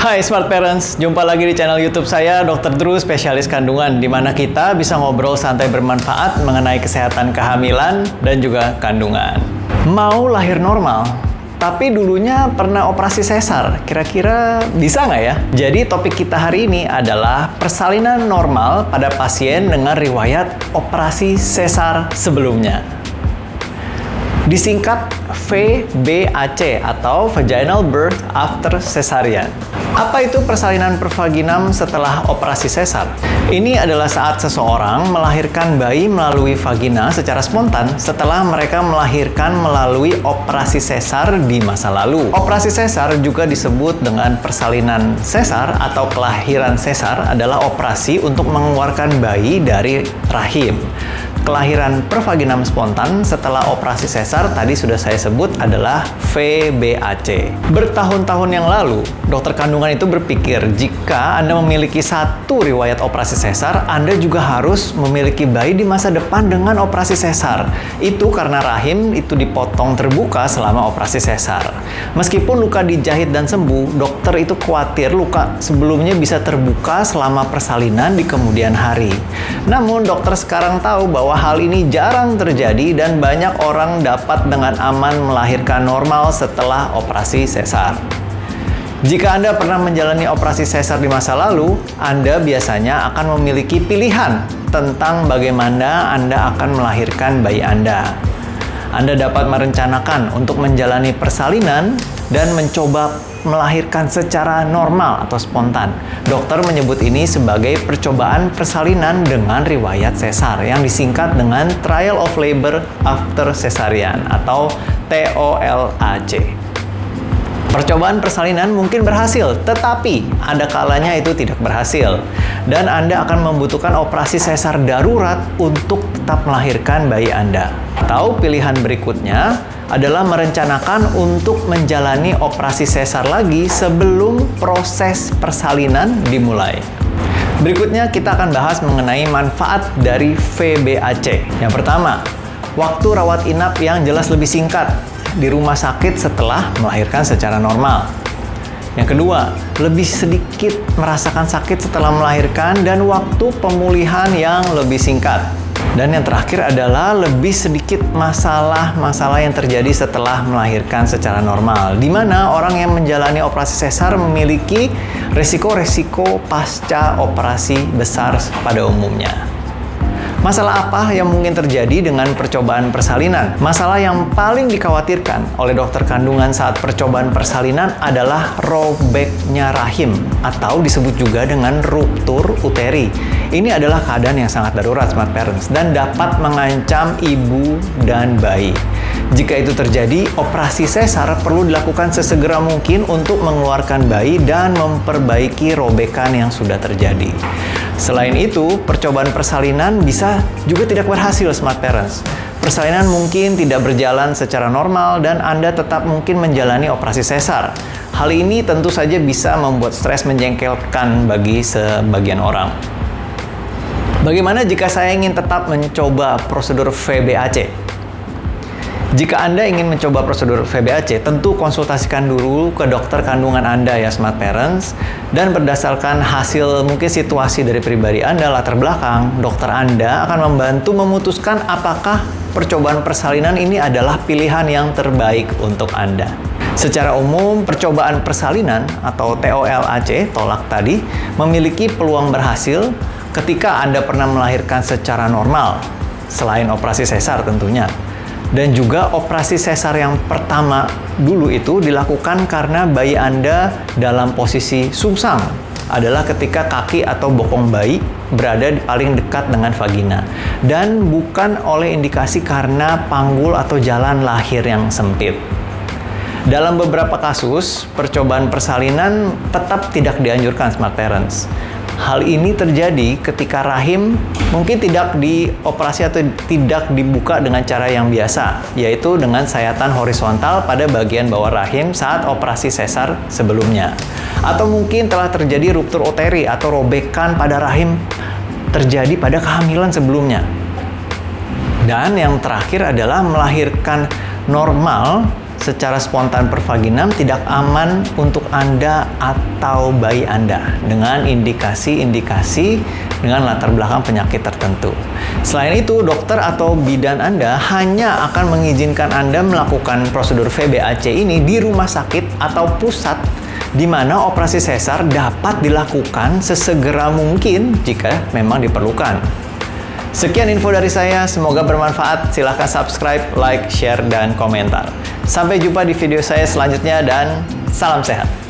Hai Smart Parents, jumpa lagi di channel YouTube saya, Dr. Drew, spesialis kandungan, di mana kita bisa ngobrol santai bermanfaat mengenai kesehatan kehamilan dan juga kandungan. Mau lahir normal, tapi dulunya pernah operasi sesar, kira-kira bisa nggak ya? Jadi topik kita hari ini adalah persalinan normal pada pasien dengan riwayat operasi sesar sebelumnya. Disingkat VBAC atau Vaginal Birth After Cesarean. Apa itu persalinan pervaginam setelah operasi sesar? Ini adalah saat seseorang melahirkan bayi melalui vagina secara spontan setelah mereka melahirkan melalui operasi sesar di masa lalu. Operasi sesar juga disebut dengan persalinan sesar atau kelahiran sesar adalah operasi untuk mengeluarkan bayi dari rahim. Kelahiran pervaginam spontan setelah operasi sesar tadi sudah saya sebut adalah VBAC. Bertahun-tahun yang lalu, dokter kandungan itu berpikir jika Anda memiliki satu riwayat operasi sesar, Anda juga harus memiliki bayi di masa depan dengan operasi sesar. Itu karena rahim itu dipotong terbuka selama operasi sesar. Meskipun luka dijahit dan sembuh, dokter itu khawatir luka sebelumnya bisa terbuka selama persalinan di kemudian hari. Namun dokter sekarang tahu bahwa hal ini jarang terjadi dan banyak orang dapat dengan aman melahirkan normal setelah operasi sesar. Jika Anda pernah menjalani operasi sesar di masa lalu, Anda biasanya akan memiliki pilihan tentang bagaimana Anda akan melahirkan bayi Anda. Anda dapat merencanakan untuk menjalani persalinan dan mencoba melahirkan secara normal atau spontan. Dokter menyebut ini sebagai percobaan persalinan dengan riwayat sesar yang disingkat dengan Trial of Labor After Cesarean atau TOLAC. Percobaan persalinan mungkin berhasil, tetapi ada kalanya itu tidak berhasil. Dan Anda akan membutuhkan operasi sesar darurat untuk tetap melahirkan bayi Anda. Atau pilihan berikutnya adalah merencanakan untuk menjalani operasi sesar lagi sebelum proses persalinan dimulai. Berikutnya kita akan bahas mengenai manfaat dari VBAC. Yang pertama, waktu rawat inap yang jelas lebih singkat di rumah sakit setelah melahirkan secara normal. Yang kedua, lebih sedikit merasakan sakit setelah melahirkan dan waktu pemulihan yang lebih singkat. Dan yang terakhir adalah lebih sedikit masalah-masalah yang terjadi setelah melahirkan secara normal, di mana orang yang menjalani operasi sesar memiliki resiko-resiko pasca operasi besar pada umumnya. Masalah apa yang mungkin terjadi dengan percobaan persalinan? Masalah yang paling dikhawatirkan oleh dokter kandungan saat percobaan persalinan adalah robeknya rahim atau disebut juga dengan ruptur uteri. Ini adalah keadaan yang sangat darurat Smart Parents dan dapat mengancam ibu dan bayi. Jika itu terjadi, operasi sesar perlu dilakukan sesegera mungkin untuk mengeluarkan bayi dan memperbaiki robekan yang sudah terjadi. Selain itu, percobaan persalinan bisa juga tidak berhasil Smart Parents. Persalinan mungkin tidak berjalan secara normal dan Anda tetap mungkin menjalani operasi sesar. Hal ini tentu saja bisa membuat stres menjengkelkan bagi sebagian orang. Bagaimana jika saya ingin tetap mencoba prosedur VBAC? Jika Anda ingin mencoba prosedur VBAC, tentu konsultasikan dulu ke dokter kandungan Anda ya Smart Parents. Dan berdasarkan hasil mungkin situasi dari pribadi Anda, latar belakang, dokter Anda akan membantu memutuskan apakah percobaan persalinan ini adalah pilihan yang terbaik untuk Anda. Secara umum, percobaan persalinan atau TOLAC, tolak tadi, memiliki peluang berhasil ketika Anda pernah melahirkan secara normal, selain operasi sesar tentunya. Dan juga operasi sesar yang pertama dulu itu dilakukan karena bayi Anda dalam posisi sungsang adalah ketika kaki atau bokong bayi berada paling dekat dengan vagina dan bukan oleh indikasi karena panggul atau jalan lahir yang sempit. Dalam beberapa kasus, percobaan persalinan tetap tidak dianjurkan Smart Parents. Hal ini terjadi ketika rahim mungkin tidak dioperasi atau tidak dibuka dengan cara yang biasa, yaitu dengan sayatan horizontal pada bagian bawah rahim saat operasi sesar sebelumnya. Atau mungkin telah terjadi ruptur uteri atau robekan pada rahim terjadi pada kehamilan sebelumnya. Dan yang terakhir adalah melahirkan normal secara spontan per vaginam tidak aman untuk Anda atau bayi Anda dengan indikasi-indikasi dengan latar belakang penyakit tertentu. Selain itu, dokter atau bidan Anda hanya akan mengizinkan Anda melakukan prosedur VBAC ini di rumah sakit atau pusat di mana operasi sesar dapat dilakukan sesegera mungkin jika memang diperlukan. Sekian info dari saya, semoga bermanfaat. Silahkan subscribe, like, share, dan komentar. Sampai jumpa di video saya selanjutnya dan salam sehat.